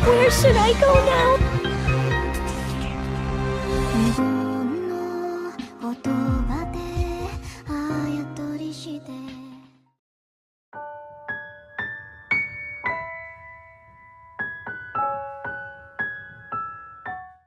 Where should I go now?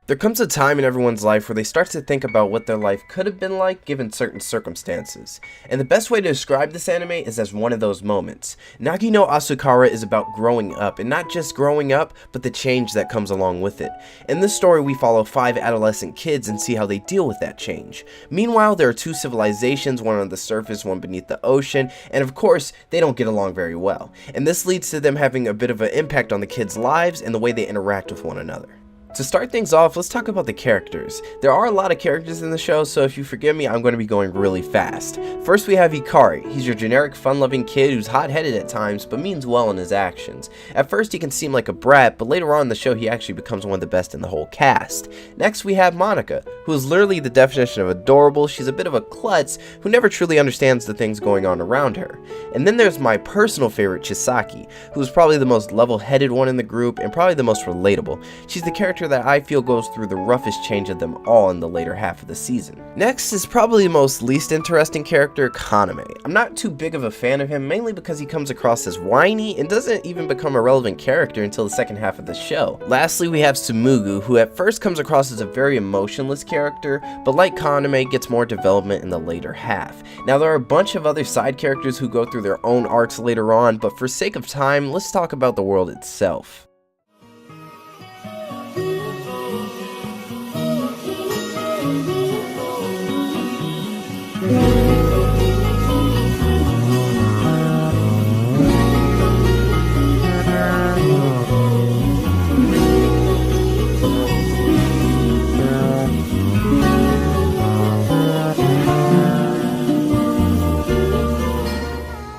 There comes a time in everyone's life where they start to think about what their life could have been like given certain circumstances. And the best way to describe this anime is as one of those moments. Nagi no Asukara is about growing up, and not just growing up, but the change that comes along with it. In this story, we follow 5 adolescent kids and see how they deal with that change. Meanwhile, there are 2 civilizations, one on the surface, one beneath the ocean, and of course, they don't get along very well. And this leads to them having a bit of an impact on the kids' lives and the way they interact with one another. To start things off, let's talk about the characters. There are a lot of characters in the show, so if you forgive me, I'm going to be going really fast. First we have Hikari. He's your generic fun-loving kid who's hot-headed at times, but means well in his actions. At first he can seem like a brat, but later on in the show he actually becomes one of the best in the whole cast. Next we have Monika, who is literally the definition of adorable. She's a bit of a klutz who never truly understands the things going on around her. And then there's my personal favorite, Chisaki, who is probably the most level-headed one in the group and probably the most relatable. She's the character that I feel goes through the roughest change of them all in the later half of the season. Next is probably the most least interesting character, Kaname. I'm not too big of a fan of him, mainly because he comes across as whiny and doesn't even become a relevant character until the second half of the show. Lastly, we have Tsumugu, who at first comes across as a very emotionless character, but like Kaname, gets more development in the later half. Now there are a bunch of other side characters who go through their own arcs later on, but for sake of time, let's talk about the world itself.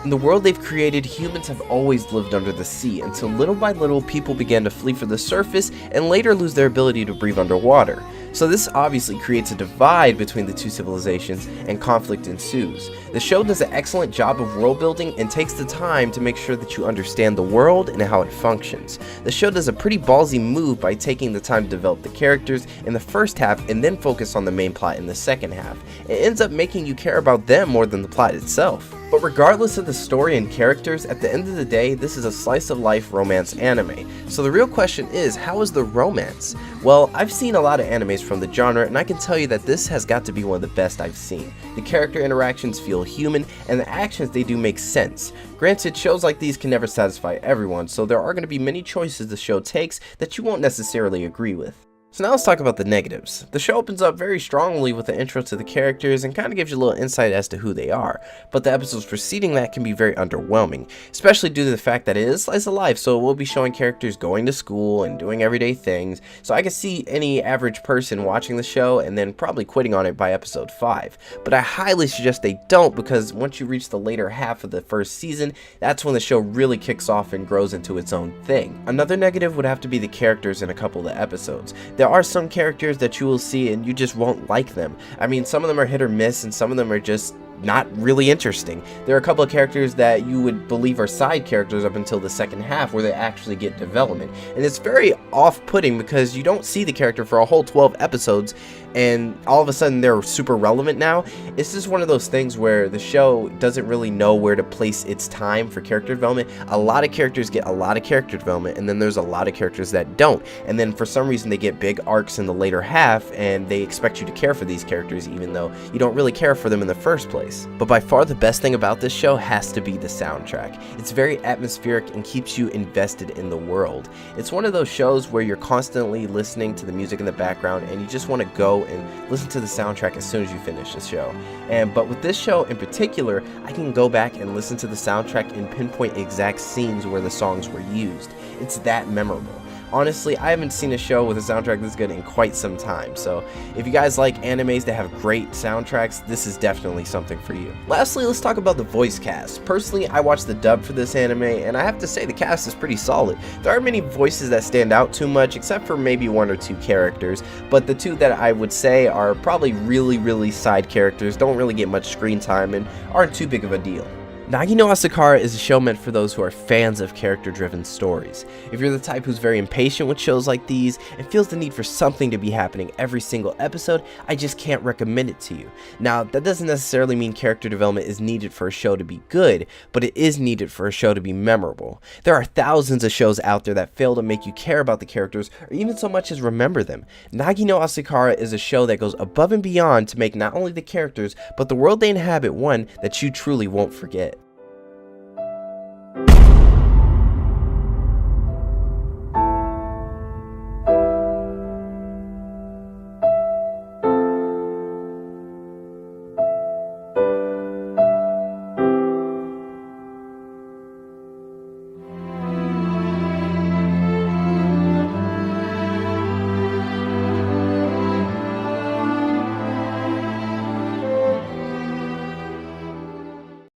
In the world they've created, humans have always lived under the sea, until little by little people began to flee for the surface and later lose their ability to breathe underwater. So this obviously creates a divide between the 2 civilizations and conflict ensues. The show does an excellent job of world building and takes the time to make sure that you understand the world and how it functions. The show does a pretty ballsy move by taking the time to develop the characters in the first half and then focus on the main plot in the second half. It ends up making you care about them more than the plot itself. But regardless of the story and characters, at the end of the day, this is a slice of life romance anime. So the real question is, how is the romance? Well, I've seen a lot of animes from the genre, and I can tell you that this has got to be one of the best I've seen. The character interactions feel human, and the actions they do make sense. Granted, shows like these can never satisfy everyone, so there are going to be many choices the show takes that you won't necessarily agree with. So now let's talk about the negatives. The show opens up very strongly with an intro to the characters and kind of gives you a little insight as to who they are, but the episodes preceding that can be very underwhelming, especially due to the fact that it is slice of life, so it will be showing characters going to school and doing everyday things, so I can see any average person watching the show and then probably quitting on it by episode 5. But I highly suggest they don't, because once you reach the later half of the first season, that's when the show really kicks off and grows into its own thing. Another negative would have to be the characters in a couple of the episodes. There are some characters that you will see and you just won't like them. I mean, some of them are hit or miss and some of them are just not really interesting. There are a couple of characters that you would believe are side characters up until the second half where they actually get development. And it's very off-putting because you don't see the character for a whole 12 episodes and all of a sudden they're super relevant now. It's just one of those things where the show doesn't really know where to place its time for character development. A lot of characters get a lot of character development and then there's a lot of characters that don't. And then for some reason they get big arcs in the later half and they expect you to care for these characters even though you don't really care for them in the first place. But by far the best thing about this show has to be the soundtrack. It's very atmospheric and keeps you invested in the world. It's one of those shows where you're constantly listening to the music in the background and you just want to go and listen to the soundtrack as soon as you finish the show. But with this show in particular, I can go back and listen to the soundtrack and pinpoint exact scenes where the songs were used. It's that memorable. Honestly, I haven't seen a show with a soundtrack this good in quite some time, so if you guys like animes that have great soundtracks, this is definitely something for you. Lastly, let's talk about the voice cast. Personally, I watched the dub for this anime, and I have to say the cast is pretty solid. There aren't many voices that stand out too much, except for maybe 1 or 2 characters, but the 2 that I would say are probably really side characters, don't really get much screen time, and aren't too big of a deal. Nagi no Asukara is a show meant for those who are fans of character-driven stories. If you're the type who's very impatient with shows like these and feels the need for something to be happening every single episode, I just can't recommend it to you. Now, that doesn't necessarily mean character development is needed for a show to be good, but it is needed for a show to be memorable. There are thousands of shows out there that fail to make you care about the characters or even so much as remember them. Nagi no Asukara is a show that goes above and beyond to make not only the characters, but the world they inhabit one that you truly won't forget.